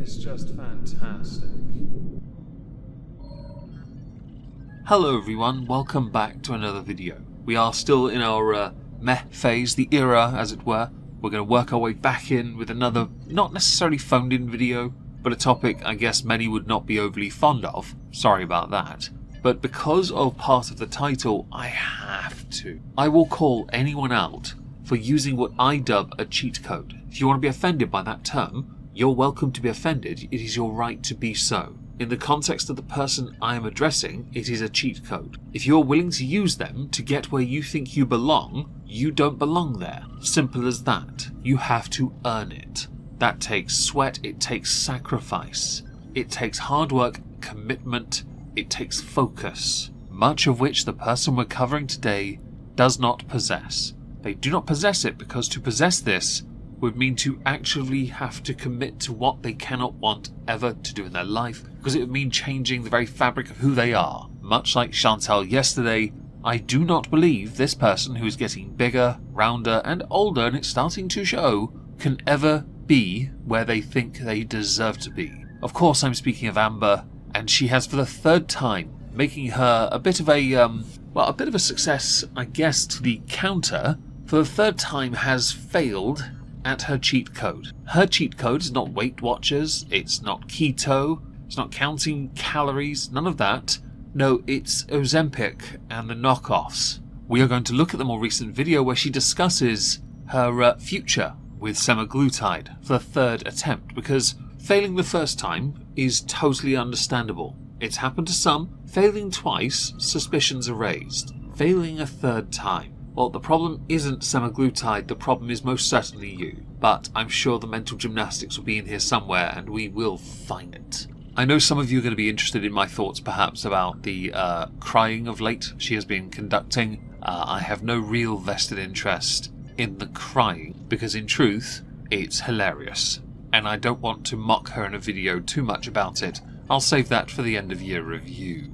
is just fantastic. Hello everyone, welcome back to another video. We are still in our meh phase, the era as it were. We're going to work our way back in with another, not necessarily phoned in video, but a topic I guess many would not be overly fond of. Sorry about that. But because of part of the title, I have to. I will call anyone out for using what I dub a cheat code. If you want to be offended by that term, you're welcome to be offended. It is your right to be so. In the context of the person I am addressing, it is a cheat code. If you're willing to use them to get where you think you belong, you don't belong there. Simple as that. You have to earn it. That takes sweat, it takes sacrifice. It takes hard work, commitment, it takes focus. Much of which the person we're covering today does not possess. They do not possess it because to possess this would mean to actually have to commit to what they cannot want ever to do in their life, because it would mean changing the very fabric of who they are. Much like Chantal yesterday, I do not believe this person who is getting bigger, rounder and older, and it's starting to show, can ever be where they think they deserve to be. Of course I'm speaking of Amber, and she has for the third time, making her a bit of a success, I guess, to the counter, for the third time has failed at her cheat code. Her cheat code is not Weight Watchers, it's not keto, it's not counting calories, none of that. No, it's Ozempic and the knockoffs. We are going to look at the more recent video where she discusses her future with Semaglutide for the third attempt, because failing the first time is totally understandable. It's happened to some. Failing twice, suspicions are raised. Failing a third time, well, the problem isn't Semaglutide, the problem is most certainly you. But I'm sure the mental gymnastics will be in here somewhere and we will find it. I know some of you are going to be interested in my thoughts perhaps about the crying of late she has been conducting. I have no real vested interest in the crying because in truth it's hilarious. And I don't want to mock her in a video too much about it. I'll save that for the end of year review.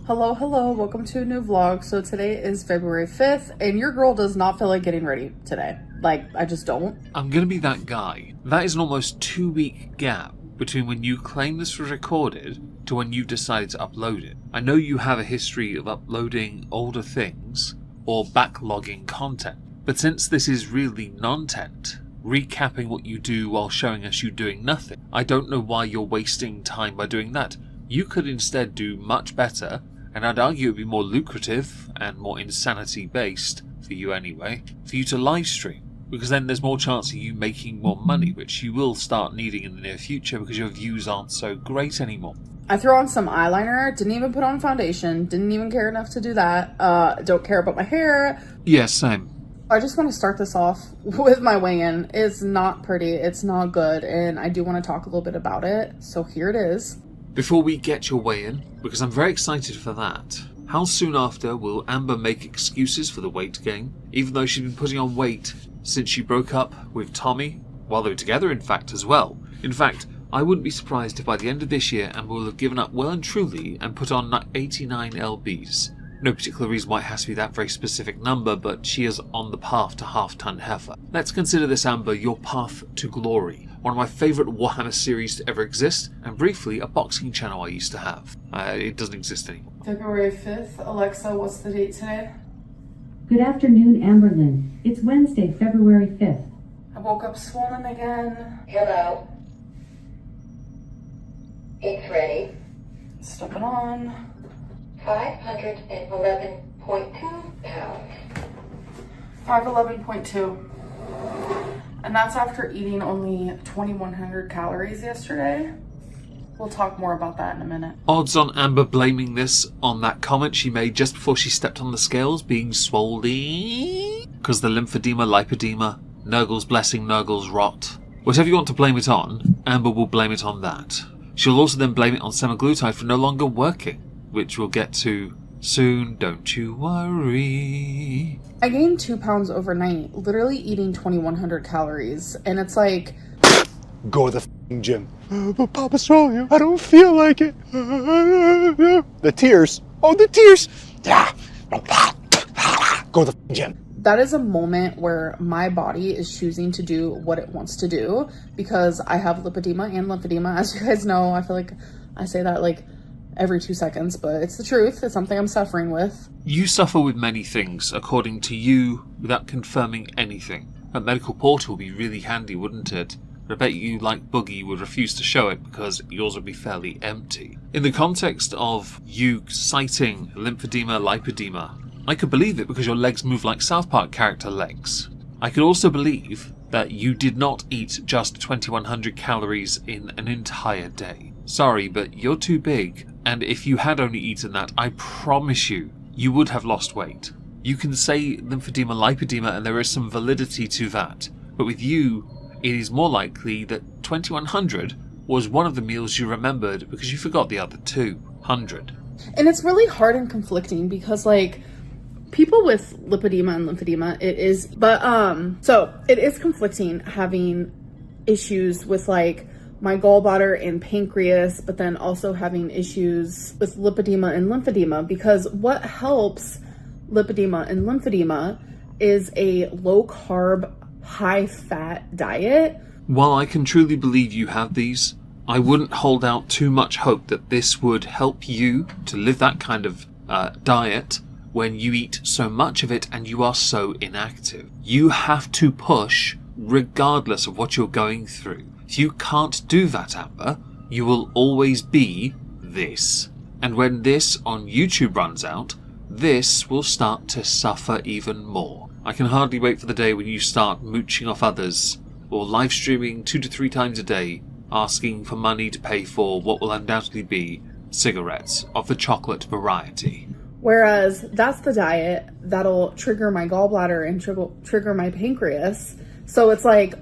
Hello, welcome to a new vlog. So today is February 5th, and your girl does not feel like getting ready today. Like, I just don't. I'm gonna be that guy. That is an almost 2-week gap between when you claim this was recorded to when you decided to upload it. I know you have a history of uploading older things or backlogging content, but since this is really non-tent, recapping what you do while showing us you doing nothing, I don't know why you're wasting time by doing that. You could instead do much better, and I'd argue it would be more lucrative and more insanity based, for you anyway, for you to live stream, because then there's more chance of you making more money, which you will start needing in the near future because your views aren't so great anymore. I threw on some eyeliner, didn't even put on foundation, didn't even care enough to do that. Don't care about my hair. Yeah, same. I just want to start this off with my weigh-in. It's not pretty, it's not good, and I do want to talk a little bit about it, so here it is. Before we get your weigh-in, because I'm very excited for that, how soon after will Amber make excuses for the weight gain, even though she's been putting on weight since she broke up with Tommy, while they were together in fact as well. In fact, I wouldn't be surprised if by the end of this year Amber will have given up well and truly and put on 89 lbs. No particular reason why it has to be that very specific number, but she is on the path to half-ton heifer. Let's consider this, Amber, your path to glory. One of my favourite Warhammer series to ever exist, and briefly a boxing channel I used to have. It doesn't exist anymore. February 5th. Alexa, what's the date today? Good afternoon, Amberlynn. It's Wednesday, February 5th. I woke up swollen again. Hello. It's ready. Stuff it on. 511.2 pounds. 511.2. And that's after eating only 2,100 calories yesterday. We'll talk more about that in a minute. Odds on Amber blaming this on that comment she made just before she stepped on the scales being swollen. Because the lymphedema, lipedema, Nurgle's blessing, Nurgle's rot. Whatever you want to blame it on, Amber will blame it on that. She'll also then blame it on Semaglutide for no longer working, which we'll get to soon, don't you worry. I gained 2 pounds overnight, literally eating 2,100 calories, and it's like... Go to the gym. But Papa Strong, I don't feel like it. The tears. Oh, the tears. Yeah. Go to the gym. that is a moment where my body is choosing to do what it wants to do, because I have lipedema and lymphedema. As you guys know, I feel like I say that like every 2 seconds, but it's the truth. It's something I'm suffering with. You suffer with many things, according to you, without confirming anything. A medical portal would be really handy, wouldn't it? But I bet you, like Boogie, would refuse to show it because yours would be fairly empty. In the context of you citing lymphedema, lipedema, I could believe it because your legs move like South Park character legs. I could also believe that you did not eat just 2100 calories in an entire day. Sorry, but you're too big, and if you had only eaten that, I promise you, you would have lost weight. You can say lymphedema, lipedema, and there is some validity to that, but with you, it is more likely that 2100 was one of the meals you remembered because you forgot the other 200. And it's really hard and conflicting because, like, people with lipedema and lymphedema, so it is conflicting having issues with, like, my gallbladder and pancreas, but then also having issues with lipedema and lymphedema, because what helps lipedema and lymphedema is a low-carb, high-fat diet. While I can truly believe you have these, I wouldn't hold out too much hope that this would help you to live that kind of diet when you eat so much of it and you are so inactive. You have to push regardless of what you're going through. If you can't do that, Amber, you will always be this. And when this on YouTube runs out, this will start to suffer even more. I can hardly wait for the day when you start mooching off others, or live streaming 2 to 3 times a day, asking for money to pay for what will undoubtedly be cigarettes of the chocolate variety. Whereas that's the diet that'll trigger my gallbladder and trigger my pancreas. So it's like...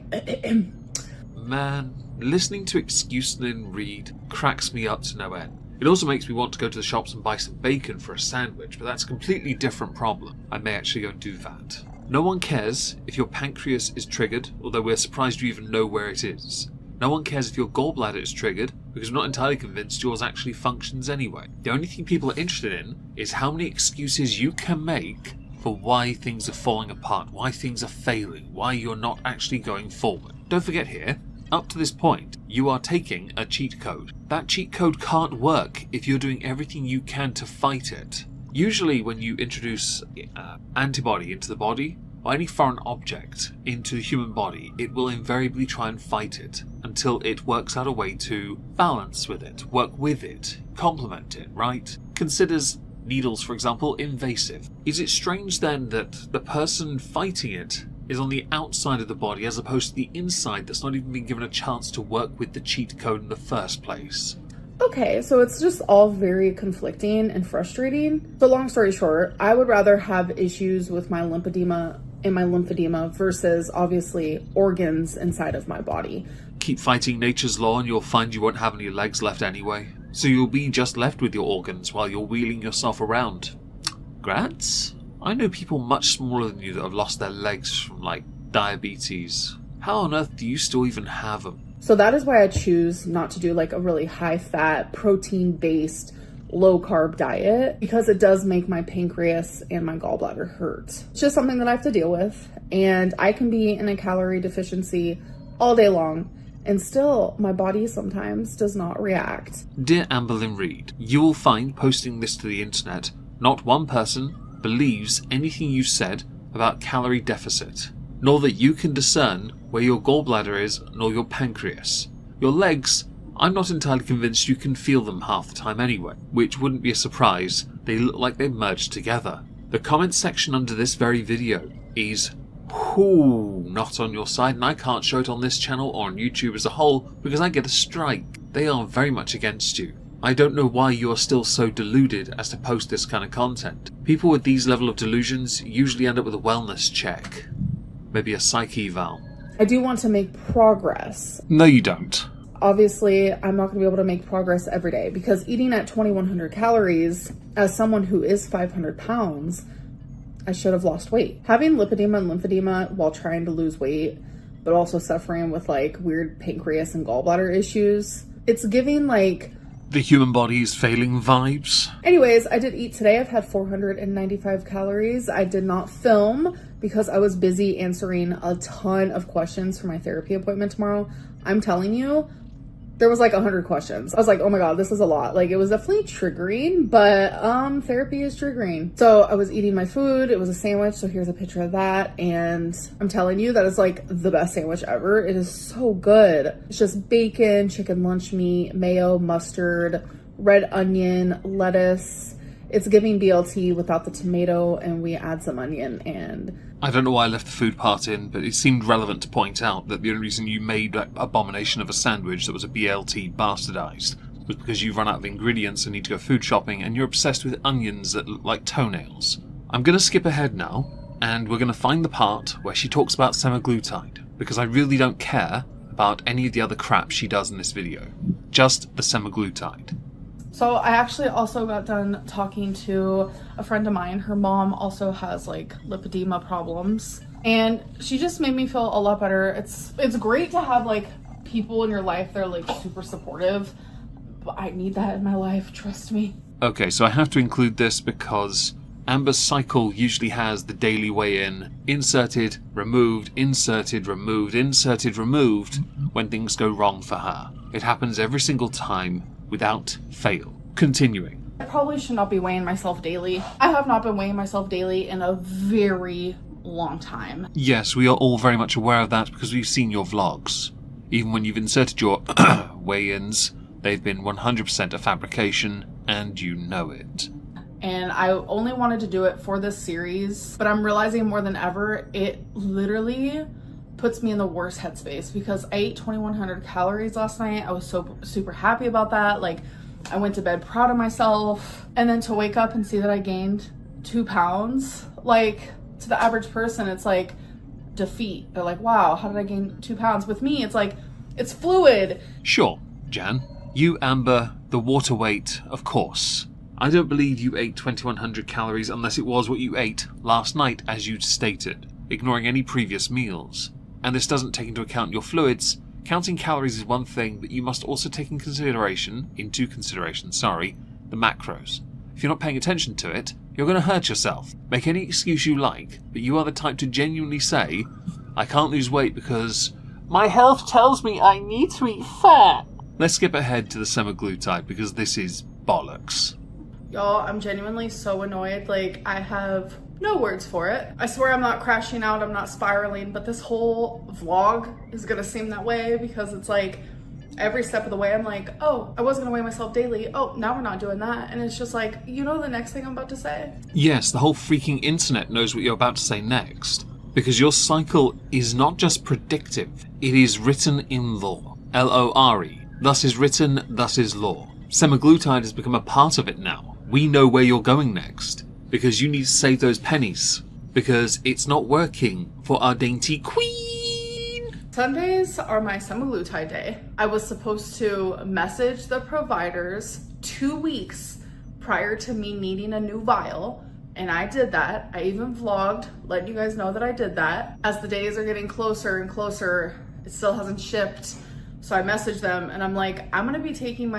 Man, listening to Excuselin Reid cracks me up to no end. It also makes me want to go to the shops and buy some bacon for a sandwich, but that's a completely different problem. I may actually go and do that. No one cares if your pancreas is triggered, although we're surprised you even know where it is. No one cares if your gallbladder is triggered, because we're not entirely convinced yours actually functions anyway. The only thing people are interested in is how many excuses you can make for why things are falling apart, why things are failing, why you're not actually going forward. Don't forget here, up to this point, you are taking a cheat code. That cheat code can't work if you're doing everything you can to fight it. Usually when you introduce antibody into the body, or any foreign object into the human body, it will invariably try and fight it until it works out a way to balance with it, work with it, complement it, right? Considers needles, for example, invasive. Is it strange then that the person fighting it is on the outside of the body as opposed to the inside that's not even been given a chance to work with the cheat code in the first place? Okay, so it's just all very conflicting and frustrating. But long story short, I would rather have issues with my lymphedema and my lymphedema versus obviously organs inside of my body. Keep fighting nature's law and you'll find you won't have any legs left anyway. So you'll be just left with your organs while you're wheeling yourself around. Grats? I know people much smaller than you that have lost their legs from, like, diabetes. How on earth do you still even have them? So that is why I choose not to do like a really high-fat, protein-based, low-carb diet, because it does make my pancreas and my gallbladder hurt. It's just something that I have to deal with, and I can be in a calorie deficiency all day long, and still my body sometimes does not react. Dear Amberlynn Reid, you will find posting this to the internet, not one person believes anything you said about calorie deficit, nor that you can discern where your gallbladder is, nor your pancreas. Your legs, I'm not entirely convinced you can feel them half the time anyway, which wouldn't be a surprise. They look like they merged together. The comment section under this very video is not on your side, and I can't show it on this channel or on YouTube as a whole because I get a strike. They are very much against you. I don't know why you are still so deluded as to post this kind of content. People with these level of delusions usually end up with a wellness check. Maybe a psych eval. I do want to make progress. No, you don't. Obviously, I'm not going to be able to make progress every day because eating at 2100 calories, as someone who is 500 pounds, I should have lost weight. Having lipedema and lymphedema while trying to lose weight, but also suffering with like weird pancreas and gallbladder issues, it's giving like... The human body is failing vibes. Anyways, I did eat today. I've had 495 calories. I did not film because I was busy answering a ton of questions for my therapy appointment tomorrow. I'm telling you, there was like 100 questions. I was like, oh my God, this is a lot. Like, it was definitely triggering, but therapy is triggering. So I was eating my food. It was a sandwich. So here's a picture of that. And I'm telling you, that is like the best sandwich ever. It is so good. It's just bacon, chicken lunch meat, mayo, mustard, red onion, lettuce. It's giving BLT without the tomato, and we add some onion. And I don't know why I left the food part in, but it seemed relevant to point out that the only reason you made that abomination of a sandwich that was a BLT bastardized was because you've run out of ingredients and need to go food shopping, and you're obsessed with onions that look like toenails. I'm going to skip ahead now, and we're going to find the part where she talks about semaglutide, because I really don't care about any of the other crap she does in this video. Just the semaglutide. so I actually also got done talking to a friend of mine. Her mom also has like lipedema problems, and she just made me feel a lot better. It's great to have like people in your life that are like super supportive, but I need that in my life, trust me. Okay, so I have to include this because Amber's cycle usually has the daily weigh-in, inserted, removed, inserted, removed, inserted, removed, when things go wrong for her. It happens every single time, without fail. Continuing. I probably should not be weighing myself daily. I have not been weighing myself daily in a very long time. Yes, we are all very much aware of that because we've seen your vlogs. Even when you've inserted your weigh-ins, they've been 100% a fabrication, and you know it. And I only wanted to do it for this series, but I'm realizing more than ever, it literally puts me in the worst headspace because I ate 2,100 calories last night. I was so super happy about that. Like, I went to bed proud of myself, and then to wake up and see that I gained 2 pounds, like, to the average person, it's like defeat. They're like, wow, how did I gain 2 pounds? With me, it's like, it's fluid. Sure, Jan. You, Amber, the water weight, of course. I don't believe you ate 2,100 calories unless it was what you ate last night, as you stated, ignoring any previous meals. And this doesn't take into account your fluids. Counting calories is one thing, but you must also take into consideration, the macros. If you're not paying attention to it, you're going to hurt yourself. Make any excuse you like, but you are the type to genuinely say, I can't lose weight because my health tells me I need to eat fat. Let's skip ahead to the semaglutide because this is bollocks. Y'all, I'm genuinely so annoyed. Like, I have no words for it. I swear I'm not crashing out, I'm not spiraling, but this whole vlog is gonna seem that way because it's like every step of the way I'm like, oh, I was gonna weigh myself daily. Oh, now we're not doing that. And it's just like, you know the next thing I'm about to say? Yes, the whole freaking internet knows what you're about to say next. Because your cycle is not just predictive, it is written in law. L-O-R-E. Thus is written, thus is law. Semaglutide has become a part of it now. We know where you're going next. Because you need to save those pennies. Because it's not working for our dainty queen. Sundays are my semaglutide day. I was supposed to message the providers 2 weeks prior to me needing a new vial. And I did that. I even vlogged, letting you guys know that I did that. As the days are getting closer and closer, it still hasn't shipped. So I messaged them and I'm like, I'm gonna be taking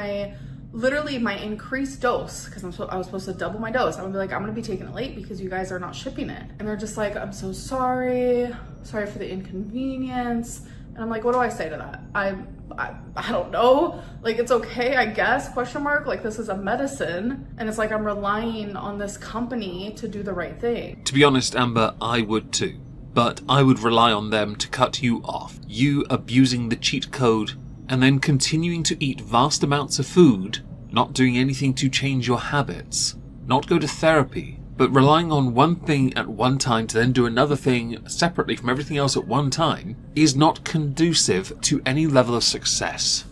literally my increased dose because I was supposed to double my dose. I'm gonna be like, I'm gonna be taking it late because you guys are not shipping it. And they're just like, I'm so sorry for the inconvenience. And I'm like, what do I say to that? I don't know. Like, it's okay, I guess, question mark. Like, this is a medicine. And it's like, I'm relying on this company to do the right thing. To be honest, Amber, I would too. But I would rely on them to cut you off. You abusing the cheat code and then continuing to eat vast amounts of food, not doing anything to change your habits, not go to therapy, but relying on one thing at one time to then do another thing separately from everything else at one time is not conducive to any level of success.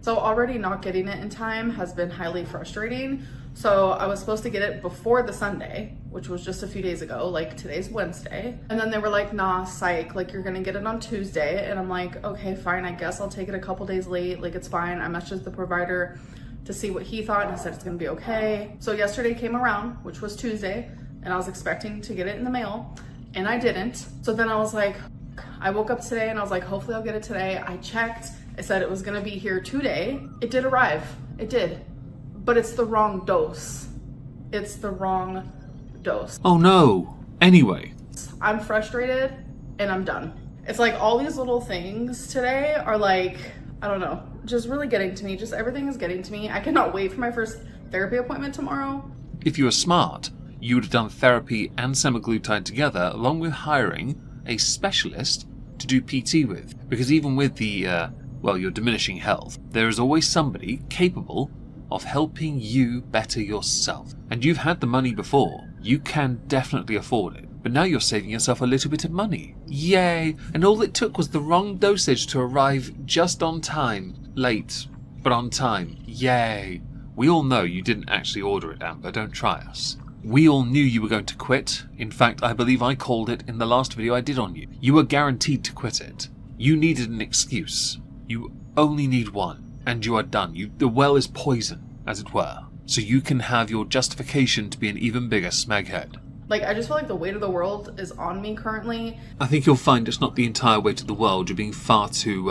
So already not getting it in time has been highly frustrating. So I was supposed to get it before the Sunday, which was just a few days ago, like today's Wednesday. And then they were like, nah, psych, like you're gonna get it on Tuesday. And I'm like, okay, fine, I guess I'll take it a couple days late, like it's fine. I messaged the provider to see what he thought and he said it's gonna be okay. So yesterday came around, which was Tuesday, and I was expecting to get it in the mail and I didn't. So then I was like, I woke up today and I was like, hopefully I'll get it today. I checked, it said it was gonna be here today. It did arrive, it did. but it's the wrong dose. It's the wrong dose. Oh no. Anyway. I'm frustrated and I'm done. It's like all these little things today are like, I don't know, just really getting to me. Just everything is getting to me. I cannot wait for my first therapy appointment tomorrow. If you were smart, you would have done therapy and semaglutide together, along with hiring a specialist to do PT with. Because even with the, your diminishing health, there is always somebody capable of helping you better yourself. And you've had the money before. You can definitely afford it. But now you're saving yourself a little bit of money. Yay! And all it took was the wrong dosage to arrive just on time. Late, but on time. Yay! We all know you didn't actually order it, Amber. Don't try us. We all knew you were going to quit. In fact, I believe I called it in the last video I did on you. You were guaranteed to quit it. You needed an excuse. You only need one, and you are done. The well is poison, as it were. So you can have your justification to be an even bigger smeghead. Like, I just feel like the weight of the world is on me currently. I think you'll find it's not the entire weight of the world. You're being far too,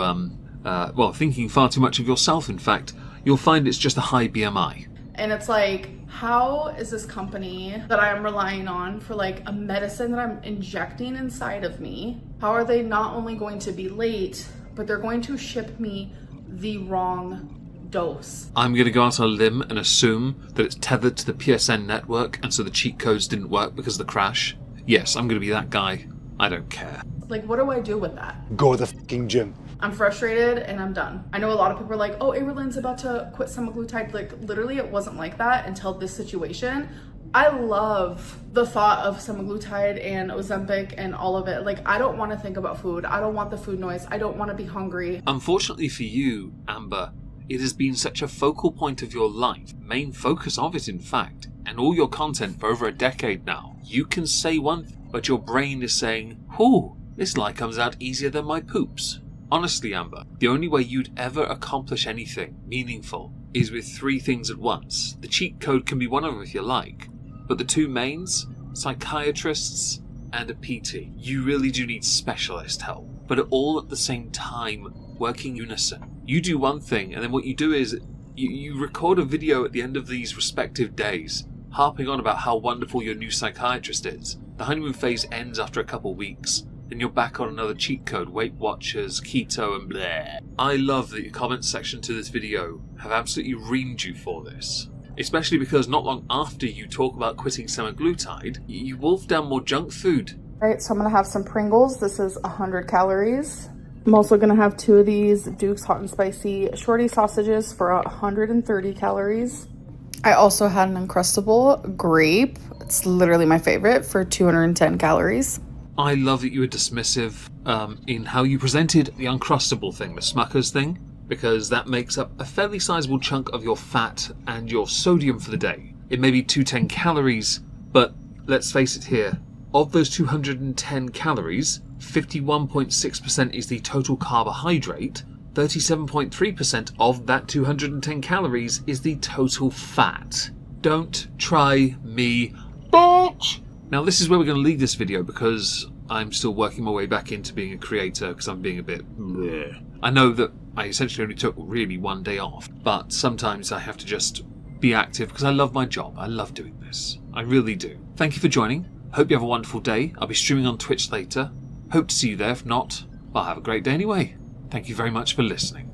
thinking far too much of yourself, in fact. You'll find it's just a high BMI. And it's like, how is this company that I am relying on for like a medicine that I'm injecting inside of me, how are they not only going to be late, but they're going to ship me the wrong dose? I'm going to go out on a limb and assume that it's tethered to the PSN network, and so the cheat codes didn't work because of the crash. Yes, I'm going to be that guy. I don't care. Like, what do I do with that? Go to the fucking gym. I'm frustrated and I'm done. I know a lot of people are like, oh, Amberlynn's about to quit semaglutide. Like, literally it wasn't like that until this situation. I love the thought of semaglutide and Ozempic and all of it. Like, I don't want to think about food. I don't want the food noise. I don't want to be hungry. Unfortunately for you, Amber, it has been such a focal point of your life, main focus of it in fact, and all your content for over a decade now. You can say one thing, but your brain is saying, whew, this lie comes out easier than my poops. Honestly, Amber, the only way you'd ever accomplish anything meaningful is with three things at once. The cheat code can be one of them if you like, but the two mains, psychiatrists and a PT. You really do need specialist help, but all at the same time, working unison. You do one thing, and then what you do is you record a video at the end of these respective days, harping on about how wonderful your new psychiatrist is. The honeymoon phase ends after a couple weeks, then you're back on another cheat code, Weight Watchers, keto and bleh. I love that your comments section to this video have absolutely reamed you for this. Especially because not long after you talk about quitting semaglutide, you wolf down more junk food. Alright, so I'm gonna have some Pringles. This is 100 calories. I'm also gonna have 2 of these Duke's Hot and Spicy Shorty sausages for 130 calories. I also had an Uncrustable grape. It's literally my favorite, for 210 calories. I love that you were dismissive in how you presented the Uncrustable thing, the Smuckers thing, because that makes up a fairly sizable chunk of your fat and your sodium for the day. It may be 210 calories, but let's face it here, of those 210 calories, 51.6% is the total carbohydrate, 37.3% of that 210 calories is the total fat. Don't try me, bitch! Now this is where we're going to leave this video because I'm still working my way back into being a creator because I'm being a bit bleh. I know that I essentially only took really one day off, but sometimes I have to just be active because I love my job. I love doing this. I really do. Thank you for joining. Hope you have a wonderful day. I'll be streaming on Twitch later. Hope to see you there. If not, I'll have a great day anyway. Thank you very much for listening.